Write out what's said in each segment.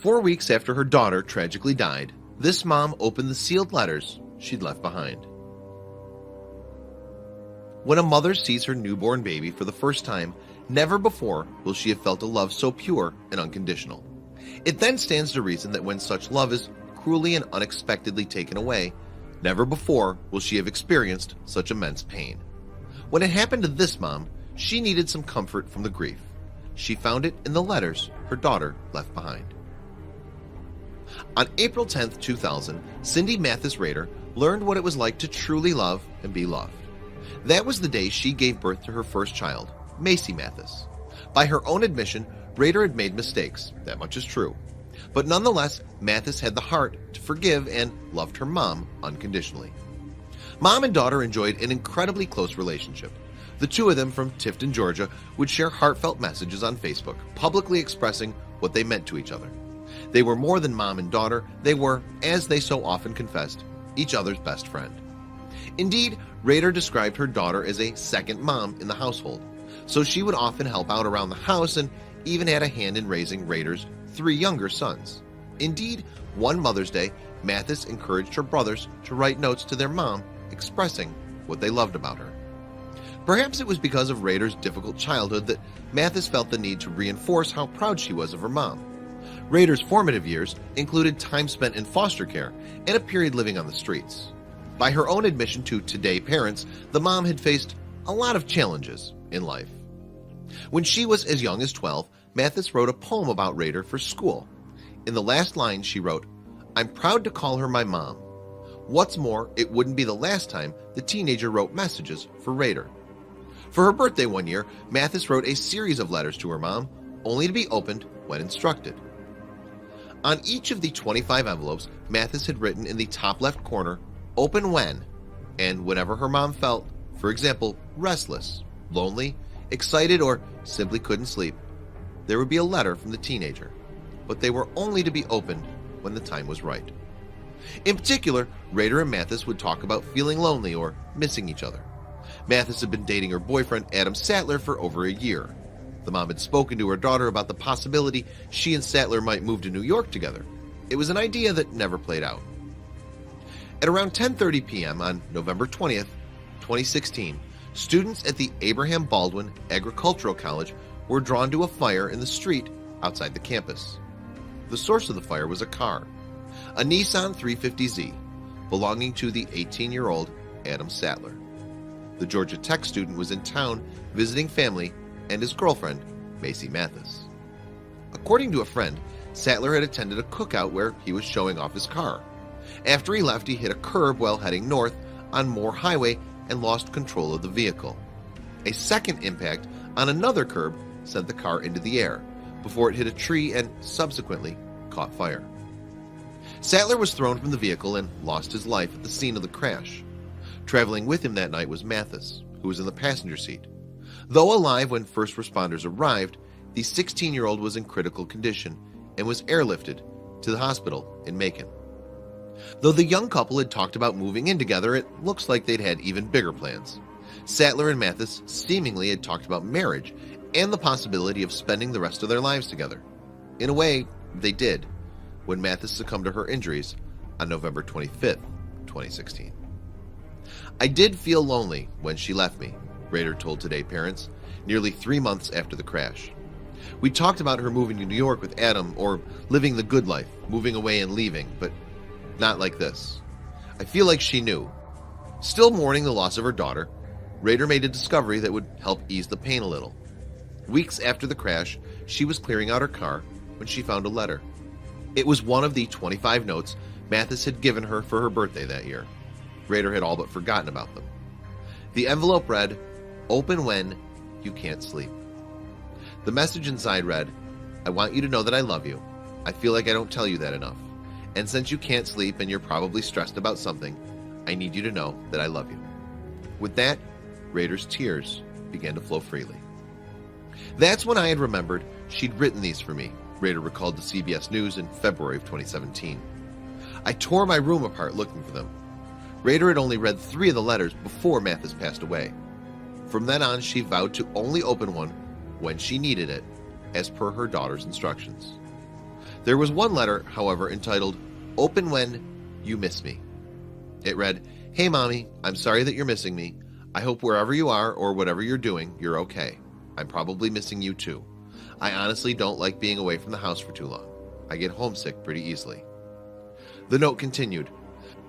4 weeks after her daughter tragically died, this mom opened the sealed letters she'd left behind. When a mother sees her newborn baby for the first time, never before will she have felt a love so pure and unconditional. It then stands to reason that when such love is cruelly and unexpectedly taken away, never before will she have experienced such immense pain. When it happened to this mom, she needed some comfort from the grief. She found it in the letters her daughter left behind. On April 10, 2000, Cindy Mathis Rader learned what it was like to truly love and be loved. That was the day she gave birth to her first child, Macy Mathis. By her own admission, Rader had made mistakes, that much is true. But nonetheless, Mathis had the heart to forgive and loved her mom unconditionally. Mom and daughter enjoyed an incredibly close relationship. The two of them from Tifton, Georgia, would share heartfelt messages on Facebook, publicly expressing what they meant to each other. They were more than mom and daughter. They were, as they so often confessed, each other's best friend. Indeed, Rader described her daughter as a second mom in the household, so she would often help out around the house and even had a hand in raising Rader's 3 younger sons. Indeed, one Mother's Day, Mathis encouraged her brothers to write notes to their mom expressing what they loved about her. Perhaps it was because of Rader's difficult childhood that Mathis felt the need to reinforce how proud she was of her mom. Rader's formative years included time spent in foster care and a period living on the streets. By her own admission to Today Parents, the mom had faced a lot of challenges in life. When she was as young as 12, Mathis wrote a poem about Rader for school. In the last line she wrote, "I'm proud to call her my mom." What's more, it wouldn't be the last time the teenager wrote messages for Rader. For her birthday one year, Mathis wrote a series of letters to her mom, only to be opened when instructed. On each of the 25 envelopes, Mathis had written in the top left corner, "Open when," and whenever her mom felt, for example, restless, lonely, excited, or simply couldn't sleep, there would be a letter from the teenager, but they were only to be opened when the time was right. In particular, Rader and Mathis would talk about feeling lonely or missing each other. Mathis had been dating her boyfriend, Adam Sattler, for over a year. The mom had spoken to her daughter about the possibility she and Sattler might move to New York together. It was an idea that never played out. At around 10:30 p.m. on November 20th, 2016, students at the Abraham Baldwin Agricultural College were drawn to a fire in the street outside the campus. The source of the fire was a car, a Nissan 350Z, belonging to the 18-year-old Adam Sattler. The Georgia Tech student was in town visiting family and his girlfriend, Macy Mathis. According to a friend, Sattler had attended a cookout where he was showing off his car. After he left, he hit a curb while heading north on Moore Highway and lost control of the vehicle. A second impact on another curb sent the car into the air before it hit a tree and subsequently caught fire. Sattler was thrown from the vehicle and lost his life at the scene of the crash. Traveling with him that night was Mathis, who was in the passenger seat. Though alive when first responders arrived, the 16-year-old was in critical condition and was airlifted to the hospital in Macon. Though the young couple had talked about moving in together, it looks like they'd had even bigger plans. Sattler and Mathis seemingly had talked about marriage and the possibility of spending the rest of their lives together. In a way, they did, when Mathis succumbed to her injuries on November 25th, 2016. "I did feel lonely when she left me," Rader told Today Parents, nearly 3 months after the crash. "We talked about her moving to New York with Adam or living the good life, moving away and leaving, but not like this. I feel like she knew." Still mourning the loss of her daughter, Rader made a discovery that would help ease the pain a little. Weeks after the crash, she was clearing out her car when she found a letter. It was one of the 25 notes Mathis had given her for her birthday that year. Rader had all but forgotten about them. The envelope read, "Open when you can't sleep." The message inside read, "I want you to know that I love you. I feel like I don't tell you that enough. And since you can't sleep and you're probably stressed about something, I need you to know that I love you." With that, Rader's tears began to flow freely. "That's when I had remembered she'd written these for me," Rader recalled to CBS News in February of 2017. "I tore my room apart looking for them." Rader had only read 3 of the letters before Mathis passed away. From then on, she vowed to only open one when she needed it, as per her daughter's instructions. There was one letter, however, entitled, "Open when you miss me." It read, "Hey mommy, I'm sorry that you're missing me. I hope wherever you are or whatever you're doing, you're okay. I'm probably missing you too. I honestly don't like being away from the house for too long. I get homesick pretty easily." The note continued,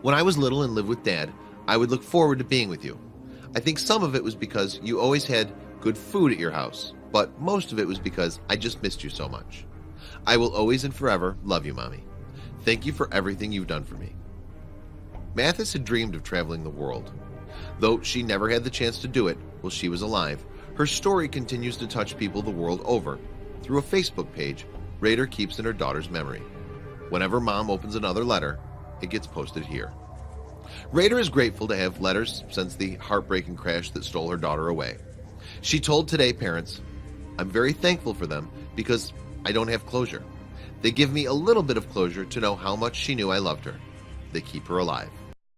"When I was little and lived with Dad, I would look forward to being with you. I think some of it was because you always had good food at your house, but most of it was because I just missed you so much. I will always and forever love you, Mommy. Thank you for everything you've done for me." Mathis had dreamed of traveling the world. Though she never had the chance to do it while she was alive, her story continues to touch people the world over through a Facebook page Raider keeps in her daughter's memory. Whenever Mom opens another letter, it gets posted here. Raider is grateful to have letters since the heartbreaking crash that stole her daughter away. She told Today parents, "I'm very thankful for them because I don't have closure. They give me a little bit of closure to know how much she knew I loved her. They keep her alive."